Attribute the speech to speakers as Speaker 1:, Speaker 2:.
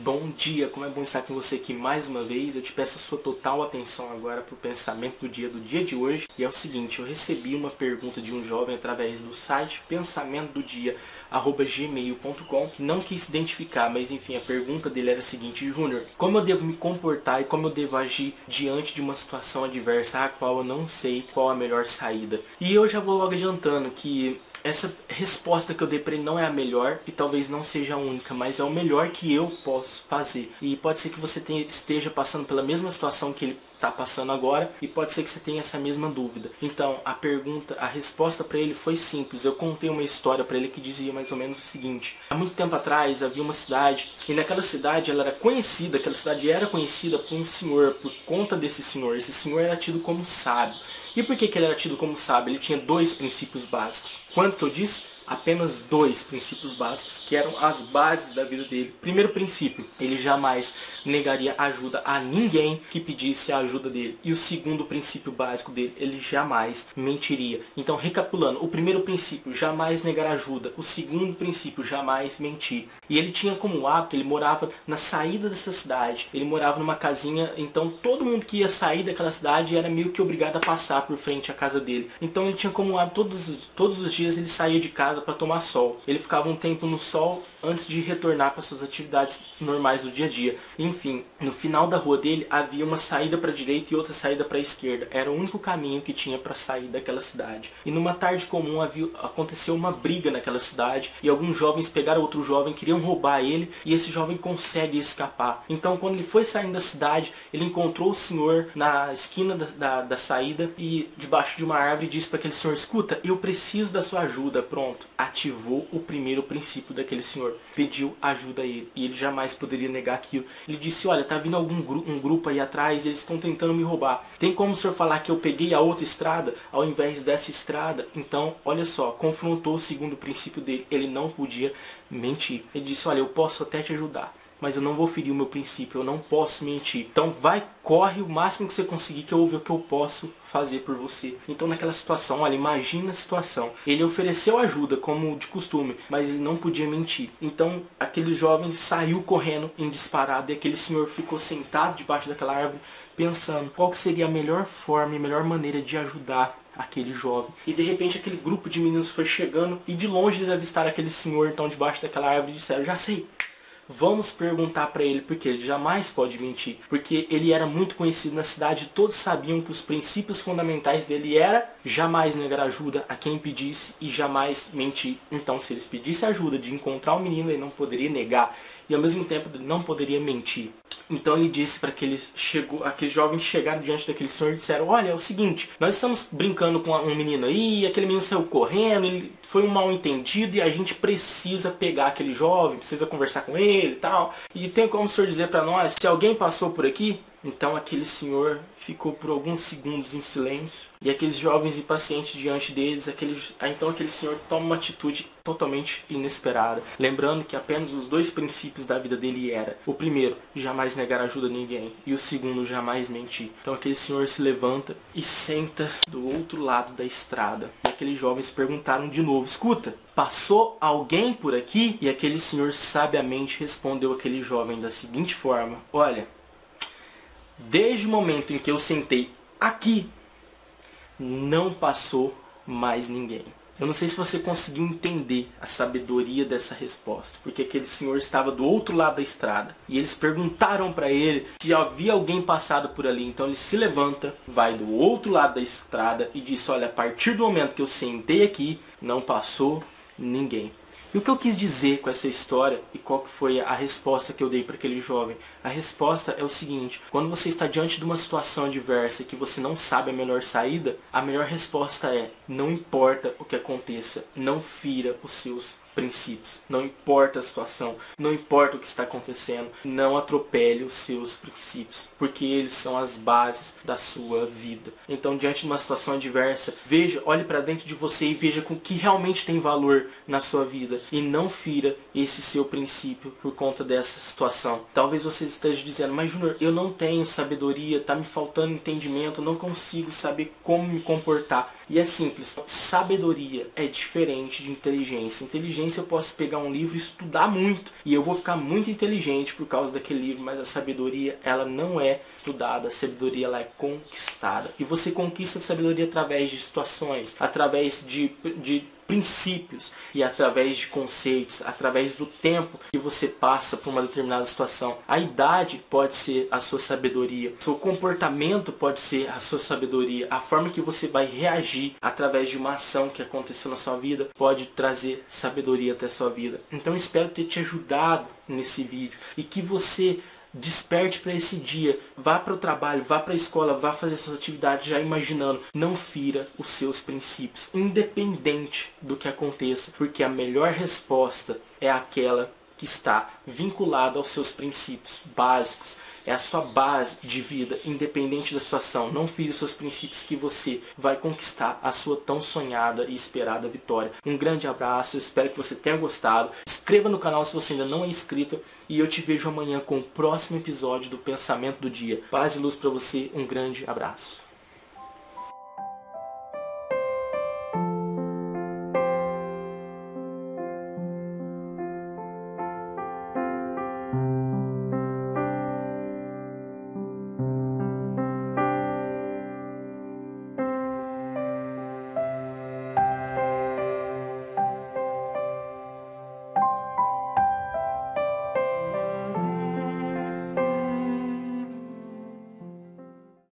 Speaker 1: Bom dia, como é bom estar com você aqui mais uma vez. Eu te peço a sua total atenção agora para o pensamento do dia de hoje. E é o seguinte, eu recebi uma pergunta de um jovem através do site pensamentododia@gmail.com, que não quis se identificar, mas enfim, a pergunta dele era a seguinte: Júnior, como eu devo me comportar e como eu devo agir diante de uma situação adversa a qual eu não sei qual a melhor saída? E eu já vou logo adiantando que essa resposta que eu dei para ele não é a melhor e talvez não seja a única, mas é o melhor que eu posso fazer. E pode ser que você esteja passando pela mesma situação que ele está passando agora e pode ser que você tenha essa mesma dúvida. Então a resposta para ele foi simples. Eu contei uma história para ele que dizia mais ou menos o seguinte: há muito tempo atrás havia uma cidade e naquela cidade aquela cidade era conhecida por um senhor, por conta desse senhor. Esse senhor era tido como sábio. E por que ele era tido como sábio? Ele tinha dois princípios básicos. Quanto eu disse? Apenas dois princípios básicos, que eram as bases da vida dele. Primeiro princípio, ele jamais negaria ajuda a ninguém que pedisse a ajuda dele. E o segundo princípio básico dele, ele jamais mentiria. Então, recapitulando, o primeiro princípio, jamais negar ajuda. O segundo princípio, jamais mentir. E ele tinha como hábito, ele morava na saída dessa cidade. Ele morava numa casinha, então todo mundo que ia sair daquela cidade era meio que obrigado a passar por frente à casa dele. Então ele tinha como hábito, todos os dias ele saía de casa para tomar sol. Ele ficava um tempo no sol antes de retornar para suas atividades normais do dia a dia. Enfim, no final da rua dele havia uma saída para a direita e outra saída para a esquerda. Era o único caminho que tinha para sair daquela cidade. E numa tarde comum aconteceu uma briga naquela cidade e alguns jovens pegaram outro jovem, queriam roubar ele e esse jovem consegue escapar. Então quando ele foi saindo da cidade, ele encontrou o senhor na esquina da saída e debaixo de uma árvore disse para aquele senhor: escuta, eu preciso da sua ajuda. Pronto. Ativou o primeiro princípio daquele senhor. Pediu ajuda a ele. E ele jamais poderia negar aquilo. Ele disse: olha, tá vindo um grupo aí atrás, eles estão tentando me roubar. Tem como o senhor falar que eu peguei a outra estrada ao invés dessa estrada? Então, olha só, confrontou o segundo princípio dele. Ele não podia mentir. Ele disse: olha, eu posso até te ajudar, mas eu não vou ferir o meu princípio, eu não posso mentir. Então corre o máximo que você conseguir que eu vou ver o que eu posso fazer por você. Então naquela situação, olha, imagina a situação. Ele ofereceu ajuda, como de costume, mas ele não podia mentir. Então aquele jovem saiu correndo em disparada e aquele senhor ficou sentado debaixo daquela árvore, pensando qual que seria a melhor forma e a melhor maneira de ajudar aquele jovem. E de repente aquele grupo de meninos foi chegando e de longe eles avistaram aquele senhor então debaixo daquela árvore e disseram: já sei, vamos perguntar para ele, porque ele jamais pode mentir. Porque ele era muito conhecido na cidade, todos sabiam que os princípios fundamentais dele era jamais negar ajuda a quem pedisse e jamais mentir. Então se eles pedissem ajuda de encontrar o menino, ele não poderia negar e ao mesmo tempo não poderia mentir. Então ele disse para aqueles jovens chegaram diante daquele senhor e disseram: olha, é o seguinte, nós estamos brincando com um menino aí, aquele menino saiu correndo, ele foi um mal entendido e a gente precisa pegar aquele jovem, precisa conversar com ele e tal. E tem como o senhor dizer para nós se alguém passou por aqui? Então aquele senhor ficou por alguns segundos em silêncio e aqueles jovens impacientes diante deles, então aquele senhor toma uma atitude totalmente inesperada, lembrando que apenas os dois princípios da vida dele era: o primeiro, jamais negar ajuda a ninguém, e o segundo, jamais mentir. Então aquele senhor se levanta e senta do outro lado da estrada. E aqueles jovens perguntaram de novo: escuta, passou alguém por aqui? E aquele senhor sabiamente respondeu aquele jovem da seguinte forma: olha, desde o momento em que eu sentei aqui, não passou mais ninguém. Eu não sei se você conseguiu entender a sabedoria dessa resposta, porque aquele senhor estava do outro lado da estrada e eles perguntaram para ele se havia alguém passado por ali. Então ele se levanta, vai do outro lado da estrada e diz: olha, a partir do momento que eu sentei aqui, não passou ninguém. E o que eu quis dizer com essa história e qual que foi a resposta que eu dei para aquele jovem? A resposta é o seguinte: quando você está diante de uma situação adversa e que você não sabe a melhor saída, a melhor resposta é: não importa o que aconteça, não fira os seus princípios. Não importa a situação, não importa o que está acontecendo, não atropele os seus princípios, porque eles são as bases da sua vida. Então, diante de uma situação adversa, olhe para dentro de você e veja com o que realmente tem valor na sua vida e não fira esse seu princípio por conta dessa situação. Talvez você esteja dizendo: mas Júnior, eu não tenho sabedoria, está me faltando entendimento, não consigo saber como me comportar. E é simples. Sabedoria é diferente de inteligência. Inteligência eu posso pegar um livro e estudar muito, e eu vou ficar muito inteligente por causa daquele livro, mas a sabedoria, ela não é estudada, a sabedoria ela é conquistada. E você conquista a sabedoria através de situações, através de princípios e através de conceitos, através do tempo que você passa por uma determinada situação. A idade pode ser a sua sabedoria, seu comportamento pode ser a sua sabedoria, a forma que você vai reagir através de uma ação que aconteceu na sua vida pode trazer sabedoria até a sua vida. Então espero ter te ajudado nesse vídeo e que você desperte para esse dia, vá para o trabalho, vá para a escola, vá fazer suas atividades já imaginando, não fira os seus princípios, independente do que aconteça, porque a melhor resposta é aquela que está vinculada aos seus princípios básicos. É a sua base de vida, independente da situação. Não fire os seus princípios que você vai conquistar a sua tão sonhada e esperada vitória. Um grande abraço, eu espero que você tenha gostado. Inscreva no canal se você ainda não é inscrito. E eu te vejo amanhã com o próximo episódio do Pensamento do Dia. Paz e luz para você, um grande abraço.